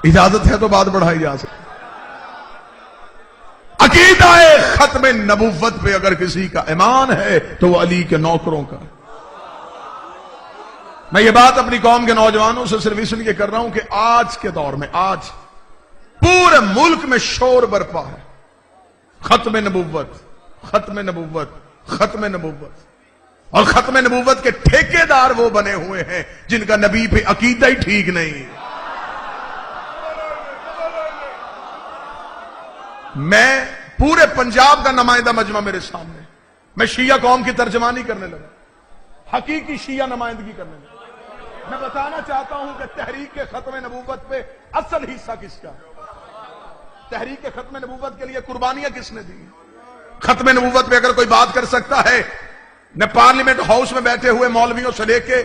اجازت ہے تو بات بڑھائی جا سکتی. عقیدہ ختم نبوت پہ اگر کسی کا ایمان ہے تو وہ علی کے نوکروں کا. میں یہ بات اپنی قوم کے نوجوانوں سے صرف اس لیے کر رہا ہوں کہ آج کے دور میں آج پورے ملک میں شور برپا ہے ختم نبوت ختم نبوت ختم نبوت. اور ختم نبوت کے ٹھیکیدار وہ بنے ہوئے ہیں جن کا نبی پہ عقیدہ ہی ٹھیک نہیں. میں پورے پنجاب کا نمائندہ مجمع میرے سامنے, میں شیعہ قوم کی ترجمانی کرنے لگا, حقیقی شیعہ نمائندگی کرنے لگا. میں بتانا چاہتا ہوں کہ تحریک ختم نبوت پہ اصل حصہ کس کا. تحریک ختم نبوت کے لیے قربانیاں کس نے دی. ختم نبوت پہ اگر کوئی بات کر سکتا ہے, میں پارلیمنٹ ہاؤس میں بیٹھے ہوئے مولویوں سے لے کے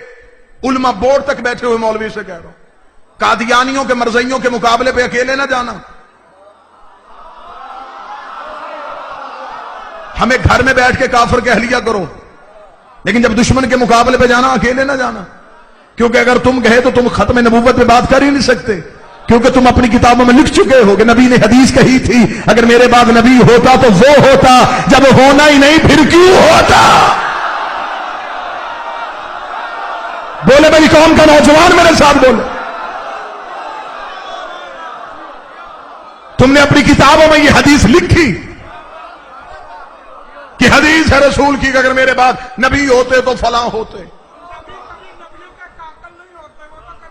علماء بورڈ تک بیٹھے ہوئے مولوی سے کہہ رہا ہوں, قادیانیوں کے مرزئیوں کے مقابلے پہ اکیلے نہ جانا. ہمیں گھر میں بیٹھ کے کافر کہہ لیا کرو, لیکن جب دشمن کے مقابلے پہ جانا اکیلے نہ جانا, کیونکہ اگر تم کہے تو تم ختم نبوت پہ بات کر ہی نہیں سکتے, کیونکہ تم اپنی کتابوں میں لکھ چکے ہو کہ نبی نے حدیث کہی تھی اگر میرے بعد نبی ہوتا تو وہ ہوتا, جب ہونا ہی نہیں پھر کیوں ہوتا. بولے میری قوم کا نوجوان میرے ساتھ بولے. تم نے اپنی کتابوں میں یہ حدیث لکھی کہ حدیث ہے رسول کی کہ اگر میرے بعد نبی ہوتے تو فلاں ہوتے.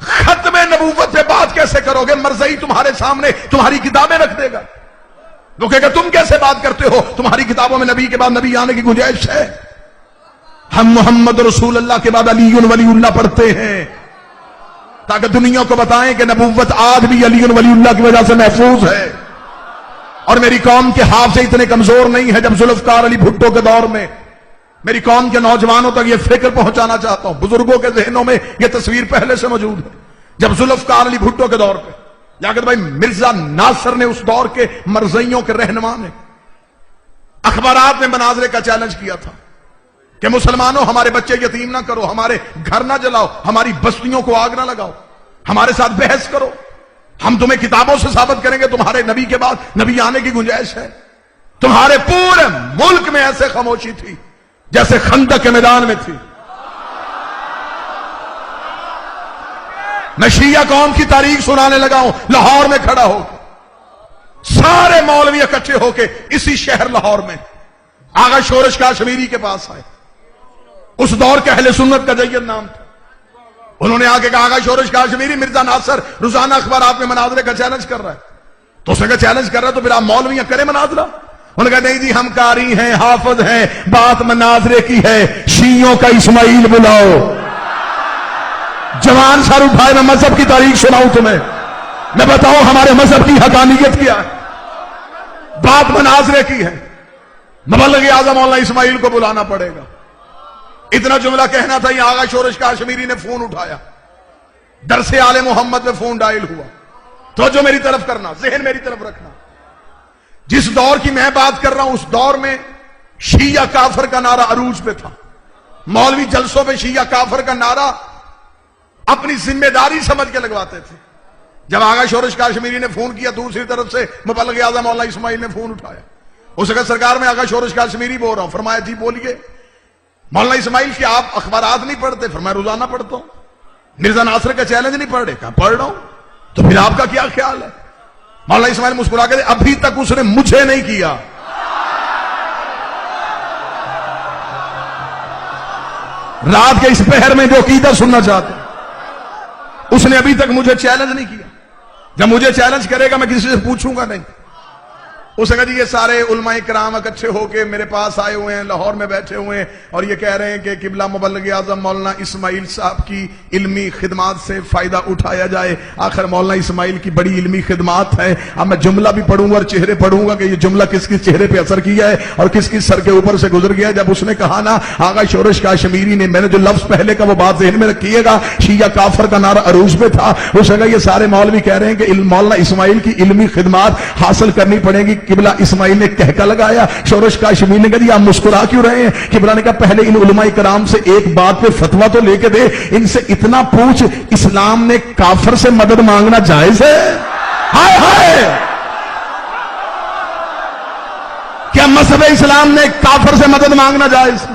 ختم نبوت پہ بات کیسے کرو گے؟ مرزئی تمہارے سامنے تمہاری کتابیں رکھ دے گا, وہ کہے گا تم کیسے بات کرتے ہو, تمہاری کتابوں میں نبی کے بعد نبی آنے کی گنجائش ہے. ہم محمد رسول اللہ کے بعد علی ولی اللہ پڑھتے ہیں تاکہ دنیا کو بتائیں کہ نبوت آج بھی علی ولی اللہ کی وجہ سے محفوظ ہے. اور میری قوم کے حافظے اتنے کمزور نہیں ہے. جب ذوالفقار علی بھٹو کے دور میں میری قوم کے نوجوانوں تک یہ فکر پہنچانا چاہتا ہوں, بزرگوں کے ذہنوں میں یہ تصویر پہلے سے موجود ہے. جب ذوالفقار علی بھٹو کے دور پہ لیاقت بھائی مرزا ناصر نے, اس دور کے مرزئیوں کے رہنما نے, اخبارات میں مناظرے کا چیلنج کیا تھا کہ مسلمانوں ہمارے بچے یتیم نہ کرو, ہمارے گھر نہ جلاؤ, ہماری بستیوں کو آگ نہ لگاؤ, ہمارے ساتھ بحث کرو, ہم تمہیں کتابوں سے ثابت کریں گے تمہارے نبی کے بعد نبی آنے کی گنجائش ہے. تمہارے پورے ملک میں ایسے خاموشی تھی جیسے خندق کے میدان میں تھی. میں شیعہ قوم کی تاریخ سنانے لگا ہوں لاہور میں کھڑا ہو کے, سارے مولوی اکٹھے ہو کے اسی شہر لاہور میں آغا شورش کاشمیری کے پاس آئے. اس دور کے اہل سنت کا جید نام تھا. انہوں نے آگے کہا آغا شورش کاشمیری مرزا ناصر روزانہ اخبارات میں مناظرے کا چیلنج کر رہا ہے. تو اس نے کہا چیلنج کر رہا ہے تو پھر آپ مولویاں کریں مناظرہ. انہوں نے کہا نہیں جی ہم قاری ہیں, حافظ ہیں, بات مناظرے کی ہے, شیعوں کا اسماعیل بلاؤ. جوان سر اٹھائے, میں مذہب کی تاریخ سناؤں تمہیں, میں بتاؤں ہمارے مذہب کی حقانیت کیا ہے. بات مناظرے کی ہے, مبلغ اعظم مولانا اسماعیل کو بلانا پڑے گا. اتنا جملہ کہنا تھا, یہ آغا شورش کاشمیری نے فون اٹھایا, درس آل محمد میں فون ڈائل ہوا. توجہ میری طرف کرنا, ذہن میری طرف رکھنا. جس دور کی میں بات کر رہا ہوں اس دور میں شیعہ کافر کا نعرہ عروج پہ تھا. مولوی جلسوں پہ شیعہ کافر کا نعرہ اپنی ذمہ داری سمجھ کے لگواتے تھے. جب آغا شورش کاشمیری نے فون کیا, دوسری طرف سے مبلغ اعظم مولانا اسماعیل نے فون اٹھایا. اس وقت سرکار میں آغا شورش کاشمیری بول رہا ہوں. فرمایا جی بولیے. مولانا اسماعیل کی آپ اخبارات نہیں پڑھتے؟ فرمایا روزانہ پڑھتا ہوں. مرزا ناصر کا چیلنج نہیں پڑھ رہے؟ کہا پڑھ رہا ہوں. تو پھر آپ کا کیا خیال ہے؟ مولانا اسماعیل مسکرا کے ابھی تک اس نے مجھے نہیں کیا. رات کے اس پہر میں جو عقیدہ سننا چاہتے اس نے ابھی تک مجھے چیلنج نہیں کیا. جب مجھے چیلنج کرے گا میں کسی سے پوچھوں گا نہیں. اس نے کہا جی یہ سارے علماء کرام اکٹھے ہو کے میرے پاس آئے ہوئے ہیں, لاہور میں بیٹھے ہوئے ہیں, اور یہ کہہ رہے ہیں کہ قبلہ مبلغ اعظم مولانا اسماعیل صاحب کی علمی خدمات سے فائدہ اٹھایا جائے. آخر مولانا اسماعیل کی بڑی علمی خدمات ہے. اب میں جملہ بھی پڑھوں گا اور چہرے پڑھوں گا کہ یہ جملہ کس کس چہرے پہ اثر کیا ہے اور کس کس سر کے اوپر سے گزر گیا. جب اس نے کہا نا آغا شورش کاشمیری نے, میں نے جو لفظ پہلے کا وہ بات ذہن میں رکھیے گا, شیعہ کافر کا نعرہ عروج پہ تھا. اس نے کہا یہ سارے مولوی کہہ رہے ہیں کہ مولانا اسماعیل کی علمی خدمات حاصل کرنی پڑے گی. قبلہ اسماعیل نے کہکا لگایا. شورش کاشمیری نے کہا آپ مسکرا کیوں رہے ہیں؟ قبلہ نے کہا پہلے ان علماء کرام سے ایک بات پہ فتویٰ تو لے کے دے, ان سے اتنا پوچھ اسلام نے کافر سے مدد مانگنا جائز ہے؟ ہائے ہائے، کیا مذہب اسلام نے کافر سے مدد مانگنا جائز؟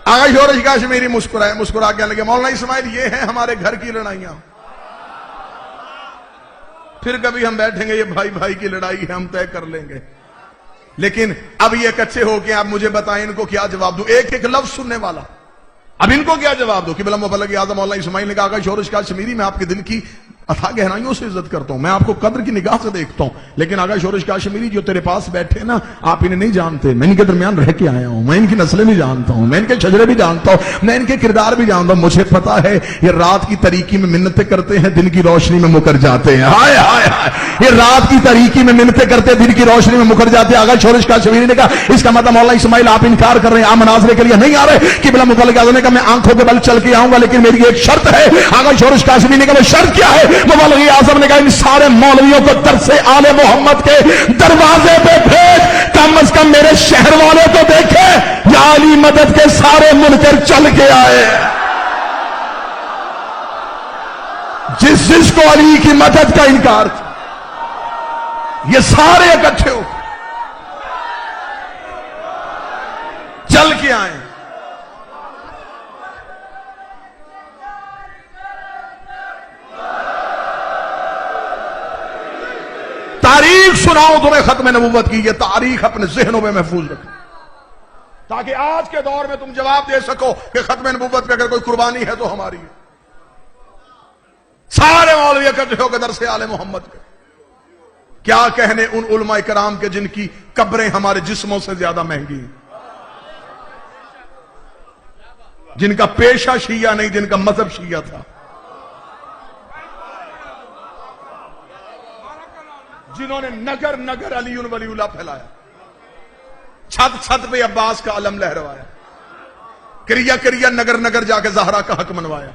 آغا شورش کاشمیری مسکرائے، مسکرا کے لگے مولانا اسماعیل یہ ہیں ہمارے گھر کی لڑائیاں، پھر کبھی ہم بیٹھیں گے یہ بھائی بھائی کی لڑائی ہے ہم طے کر لیں گے، لیکن اب یہ کچے ہو کے آپ مجھے بتائیں ان کو کیا جواب دوں؟ ایک ایک لفظ سننے والا، اب ان کو کیا جواب دو؟ قبلہ مبلغ اعظم مولانا اسماعیل نے کہا آغا شورش کاشمیری میں آپ کے دل کی اتھا گہرائیوں سے عزت کرتا ہوں، میں آپ کو قدر کی نگاہ سے دیکھتا ہوں، لیکن آغا شورش کاشمیری جو تیرے پاس بیٹھے نا آپ انہیں نہیں جانتے، میں ان کے درمیان رہ کے آیا ہوں، میں ان کی نسلیں بھی جانتا ہوں، میں ان کے شجرے بھی جانتا ہوں، میں ان کے کردار بھی جانتا ہوں، مجھے پتا ہے یہ رات کی تاریکی میں منتیں کرتے ہیں دن کی روشنی میں مکر جاتے ہیں، ہائے ہائے ہائے، یہ رات کی تاریکی میں منتیں کرتے دن کی روشنی میں مکر جاتے ہیں۔ آغا شورش کاشمیری نے کہا اس کا مطلب مولانا اسماعیل آپ انکار کر رہے ہیں، آپ مناظرے کے لیے نہیں آ رہے؟ قبلہ مبلغ اعظم نے کہا میں آنکھوں کے بل چل کے آؤں گا لیکن میری ایک شرط ہے۔ آغا شورش کاشمیری نے کہا وہ شرط کیا ہے؟ مبلغ اعظم نے کہا ان سارے مولویوں کو درس آل محمد کے دروازے پہ بھیج، کم از کم میرے شہر والے تو دیکھے یا علی مدد کے سارے منکر چل کے آئے، جس کو علی کی مدد کا انکار تھا یہ سارے اکٹھے ہو چل کے آئے۔ تاریخ سناؤں تمہیں ختم نبوت کی، یہ تاریخ اپنے ذہنوں میں محفوظ رکھو تاکہ آج کے دور میں تم جواب دے سکو کہ ختم نبوت پہ اگر کوئی قربانی ہے تو ہماری ہے۔ سارے مولوی اکٹھے ہو کے درس آل محمد کے کیا کہنے ان علماء کرام کے جن کی قبریں ہمارے جسموں سے زیادہ مہنگی ہیں، جن کا پیشہ شیعہ نہیں جن کا مذہب شیعہ تھا، جنہوں نے نگر نگر علی ولی اللہ پھیلایا، چھت چھت پہ عباس کا علم لہروایا، کریا کریا نگر نگر جا کے زہرا کا حق منوایا۔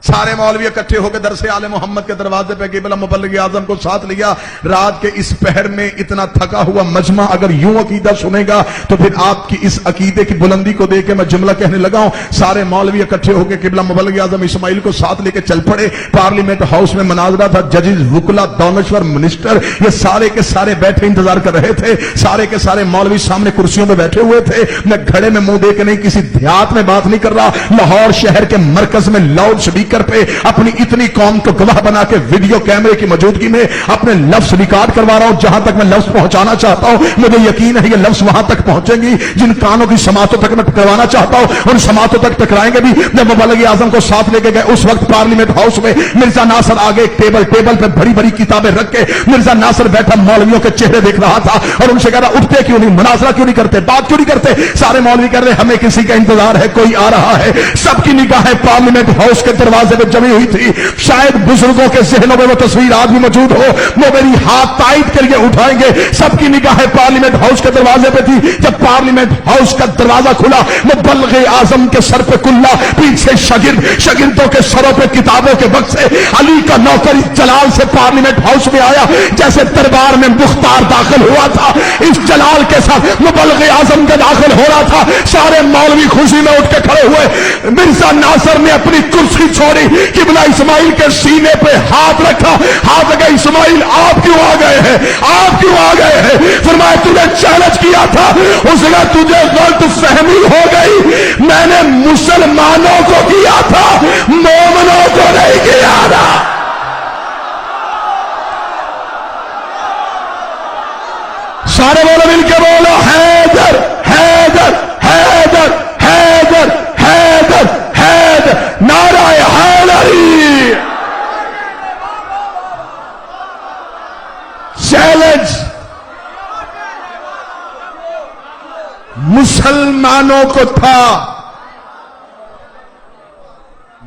سارے مولوی اکٹھے ہو کے درس آل محمد کے دروازے پہ قبلہ مبلغ اعظم کو ساتھ لیا۔ رات کے اس پہر میں اتنا تھکا ہوا مجمع اگر یوں عقیدہ سنے گا تو پھر آپ کی اس عقیدے کی بلندی کو دیکھ کے میں جملہ کہنے لگا ہوں۔ سارے مولوی اکٹھے ہو کے قبلہ مبلغ اعظم اسماعیل کو ساتھ لے کے چل پڑے۔ پارلیمنٹ ہاؤس میں مناظرہ تھا، ججز، وکلا، دانشور، منسٹر یہ سارے کے سارے بیٹھے انتظار کر رہے تھے۔ سارے کے سارے مولوی سامنے کرسیوں میں بیٹھے ہوئے تھے۔ میں گھڑے میں منہ دے کے نہیں، کسی دیہات میں بات نہیں کر رہا، لاہور شہر کے مرکز میں لاؤڈ سپیکر پہ اپنی اتنی قوم کو گواہ بنا کے ویڈیو کیمرے کی موجودگی میں اپنے لفظ ریکارڈ کروا رہا ہوں۔ جہاں تک میں لفظ پہنچانا چاہتا ہوں مجھے یقین ہے یہ لفظ وہاں تک پہنچیں گی، جن کانوں کی سماعتوں تک میں ٹکرانا چاہتا ہوں ان سماعتوں تک ٹکرائیں گے بھی۔ جب مبلغ اعظم کو ساتھ لے کے گئے اس وقت پارلیمنٹ ہاؤس میں مرزا ناصر آگے ایک ٹیبل پہ بڑی بڑی کتابیں رکھ کے مرزا ناصر بیٹھا مولویوں کے چہرے دیکھ رہا تھا اور ان سے کہہ رہا اٹھتے کیوں نہیں، مناظرہ کیوں نہیں کرتے، بات کیوں نہیں کرتے؟ سارے مولوی کہہ رہے ہمیں کسی کا انتظار ہے، کوئی آ رہا ہے۔ سب کی نگاہیں پارلیمنٹ ہاؤس کے دروازے پہ جمی ہوئی تھی۔ شاید بزرگوں کے ذہنوں میں وہ تصویر آج بھی موجود ہو، وہ میری ہاتھ تائید کے لیے اٹھائیں گے۔ سب کی نگاہیں پارلیمنٹ ہاؤس کے دروازے پہ تھی۔ جب پارلیمنٹ ہاؤس کا دروازہ کھلا مبلغ اعظم کے سر پہ کلا، پیچھے شاگردوں کے سروں پہ کتابوں کے وقت سے علی کا نوکر اس جلال سے پارلیمنٹ ہاؤس میں آیا جیسے دربار میں مختار داخل ہوا تھا، اس جلال کے ساتھ مبلغ اعظم کا داخل ہو رہا تھا۔ سارے مولوی خوشی میں اٹھ کے کھڑے ہوئے۔ مرزا ناصر نے اپنی کرسی چھوڑی، قبلہ اسماعیل کے سینے پہ ہاتھ رکھا، ہاتھ لگا اسماعیل آپ کیوں آ گئے ہیں، آپ کیوں آ گئے ہیں؟ فرمایا تجھے چیلنج کیا تھا، اس نے تجھے غلط فہمی ہو گئی، میں نے مسلمانوں کو کیا تھا مومنوں کو نہیں کیا تھا۔ سارے بولو مل کے بولو حیدر حیدر حیدر حیدر حیدر حیدر، نعرہ حیدری۔ چیلنج مسلمانوں کو تھا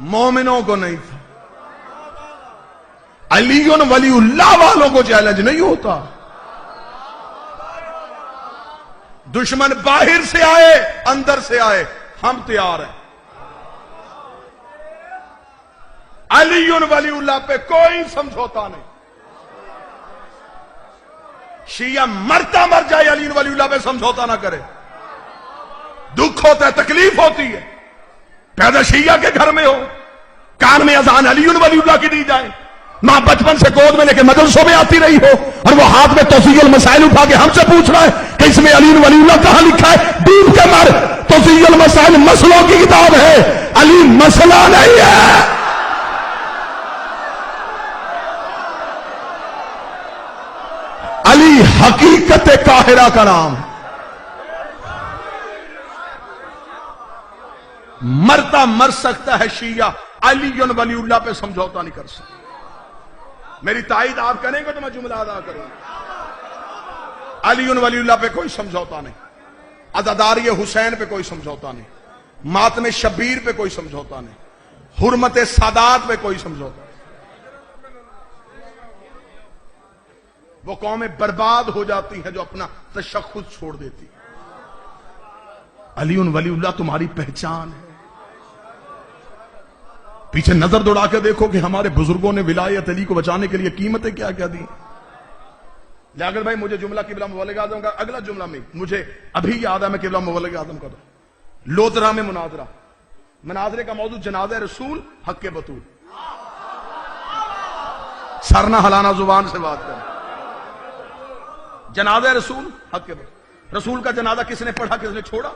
مومنوں کو نہیں تھا۔ علی ولی اللہ والوں کو چیلنج نہیں ہوتا۔ دشمن باہر سے آئے اندر سے آئے ہم تیار ہیں۔ علی ولی اللہ پہ کوئی سمجھوتا نہیں۔ شیعہ مرتا مر جائے علی ولی اللہ پہ سمجھوتا نہ کرے۔ دکھ ہوتا ہے، تکلیف ہوتی ہے، پیدا شیعہ کے گھر میں ہو، کان میں اذان علی ولی اللہ کی دی جائے، ماں بچپن سے گود میں لے کے مدرسوں میں آتی رہی ہو، اور وہ ہاتھ میں توسیع المسائل اٹھا کے ہم سے پوچھ رہا ہے کہ اس میں علی ولی اللہ کہاں لکھا ہے؟ ڈوب کے مر، توسیع المسائل مسئلوں کی کتاب ہے، علی مسئلہ نہیں ہے۔ علی حقیقت قاہرہ کا نام ہے۔ مرتا مر سکتا ہے شیعہ، علی ولی اللہ پہ سمجھوتا نہیں کر سکتا۔ میری تائید آپ کریں گے تو میں جملہ ادا کروں گا۔ علی ولی اللہ پہ کوئی سمجھوتا نہیں، عزاداری حسین پہ کوئی سمجھوتا نہیں، ماتم شبیر پہ کوئی سمجھوتا نہیں، حرمت سادات پہ کوئی سمجھوتا نہیں۔ وہ قومیں برباد ہو جاتی ہیں جو اپنا تشخص چھوڑ دیتی ہیں۔ علی ولی اللہ تمہاری پہچان ہے۔ پیچھے نظر دوڑا کے دیکھو کہ ہمارے بزرگوں نے ولایت علی کو بچانے کے لیے قیمتیں کیا کیا دی۔ لیاقت بھائی مجھے جملہ قبلہ مبلغ اعظم کا اگلا جملہ میں مجھے ابھی یاد ہے، میں قبلہ مبلغ اعظم کا دوں۔ لودرا میں مناظرے کا موضوع جنازہ رسول حق بطول۔ سر نہ ہلانا، زبان سے بات کرنا۔ جنازہ رسول حق بطول، رسول کا جنازہ کس نے پڑھا، کس نے چھوڑا،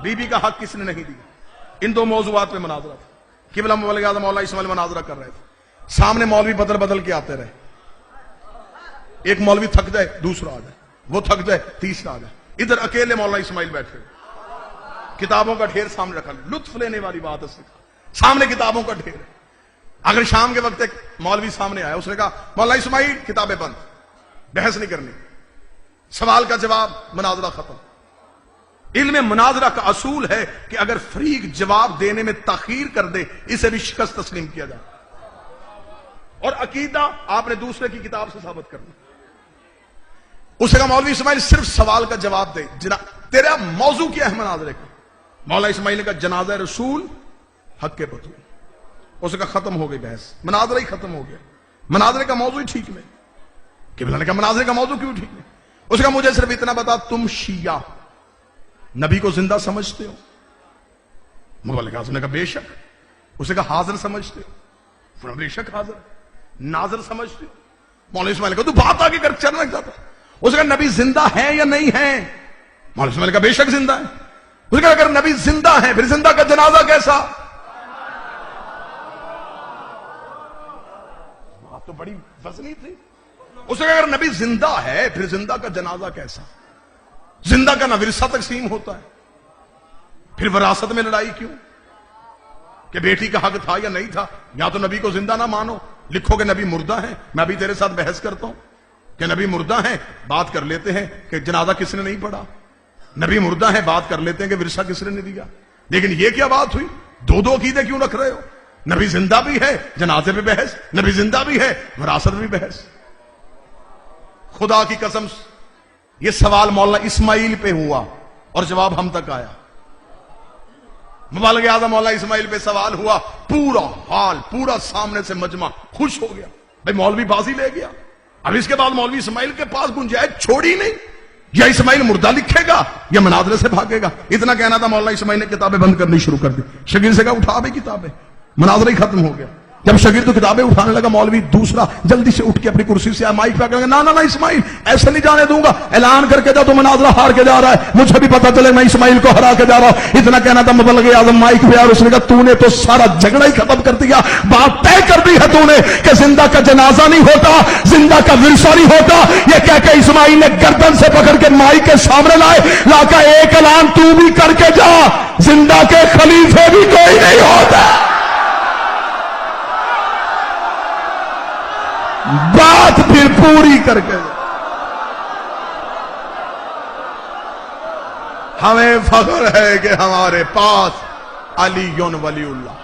بی بی کا حق کس نے نہیں دیا۔ ان دو موضوعات پہ مناظرہ تھا۔ قبلہ مبلغ اعظم مولا اسماعیل مناظرہ کر رہے تھے، سامنے مولوی بدل کے آتے رہے، ایک مولوی تھک جائے دوسرا آ جائے، وہ تھک جائے تیسرا آ جائے، ادھر اکیلے مولا اسماعیل بیٹھے، کتابوں کا ڈھیر سامنے رکھا۔ لطف لینے والی بات ہے، سامنے کتابوں کا ڈھیر ہے۔ اگر شام کے وقت ایک مولوی سامنے آیا، اس نے کہا مولا اسماعیل کتابیں بند، بحث نہیں کرنی، سوال کا جواب، مناظرہ ختم۔ علم مناظرہ کا اصول ہے کہ اگر فریق جواب دینے میں تاخیر کر دے اسے بھی شکست تسلیم کیا جائے، اور عقیدہ آپ نے دوسرے کی کتاب سے ثابت کرنا۔ اس نے کہا مولوی اسماعیل صرف سوال کا جواب دے، تیرا موضوع کیا ہے مناظرے کا؟ مولا اسماعیل نے کہا جنازہ رسول حق بطول۔ اس نے کہا ختم ہو گئی بحث، مناظرہ ہی ختم ہو گیا، مناظرے کا موضوع ہی ٹھیک نہیں۔ قبلہ نے کہا مناظرے کا موضوع کیوں ٹھیک نہیں؟ اس نے کہا مجھے صرف اتنا بتا، تم شیعہ نبی کو زندہ سمجھتے ہو؟ مبلغ اعظم نے کہا بے شک۔ اس نے کہا حاضر سمجھتے ہو؟ بے شک حاضر۔ ناظر سمجھتے ہو؟ مولانا اسماعیل نے کہا تو بات آگے کر چلنا چاہتا۔ اس نے کہا نبی زندہ ہے یا نہیں ہے؟ مولانا اسماعیل نے کہا بے شک زندہ ہے۔ اس نے کہا اگر نبی زندہ ہے پھر زندہ کا جنازہ کیسا؟ بات تو بڑی وزنی تھی۔ اس نے کہا اگر نبی زندہ ہے پھر زندہ کا جنازہ کیسا؟ زندہ کا نہ ورثہ تقسیم ہوتا ہے، پھر وراثت میں لڑائی کیوں کہ بیٹی کا حق تھا یا نہیں تھا؟ یا تو نبی کو زندہ نہ مانو، لکھو کہ نبی مردہ ہیں، میں ابھی تیرے ساتھ بحث کرتا ہوں کہ نبی مردہ ہیں، بات کر لیتے ہیں کہ جنازہ کس نے نہیں پڑھا، نبی مردہ ہیں، بات کر لیتے ہیں کہ ورثہ کس نے نہیں دیا۔ لیکن یہ کیا بات ہوئی؟ دو عقیدے کیوں رکھ رہے ہو؟ نبی زندہ بھی ہے جنازے پہ بحث، نبی زندہ بھی ہے وراثت بھی بحث۔ خدا کی قسم یہ سوال مولانا اسماعیل پہ ہوا اور جواب ہم تک آیا۔ مبلغ اعظم مولانا اسماعیل پہ سوال ہوا، پورا سامنے سے مجمع خوش ہو گیا، بھائی مولوی بازی لے گیا۔ اب اس کے بعد مولوی اسماعیل کے پاس گنجائش چھوڑی نہیں، یا اسماعیل مردہ لکھے گا یا مناظرے سے بھاگے گا۔ اتنا کہنا تھا، مولانا اسماعیل نے کتابیں بند کرنی شروع کر دی۔ شگیر سے کہا اٹھا بھی کتابیں، مناظرہ ہی ختم ہو گیا۔ جب شگیر تو کتابیں اٹھانے لگا، مولوی دوسرا جلدی سے اٹھ کے اپنی کرسی سے مائک پہ کہا نہ اسماعیل ایسے نہیں جانے دوں گا، اعلان کر کے جا تو مناظرہ ہار کے جا رہا ہے، مجھے بھی پتا چلے میں اسماعیل کو ہرا کے جا رہا ہوں۔ اتنا کہنا تھا، مبلغ اعظم مائک پہ اور اس نے کہا تو نے تو سارا جھگڑا ہی ختم کر دیا، بات طے کر دی ہے تو نے کہ زندہ کا جنازہ نہیں ہوتا، زندہ کا ورثہ نہیں ہوتا۔ یہ کہہ کے اسماعیل نے گردن سے پکڑ کے مائک کے سامنے لائے، لا کا ایک اعلان تو بھی کر کے جا، زندہ کے خلیفے بھی کوئی نہیں ہوتا۔ بات پھر پوری کر کے ہمیں فخر ہے کہ ہمارے پاس علی ولی اللہ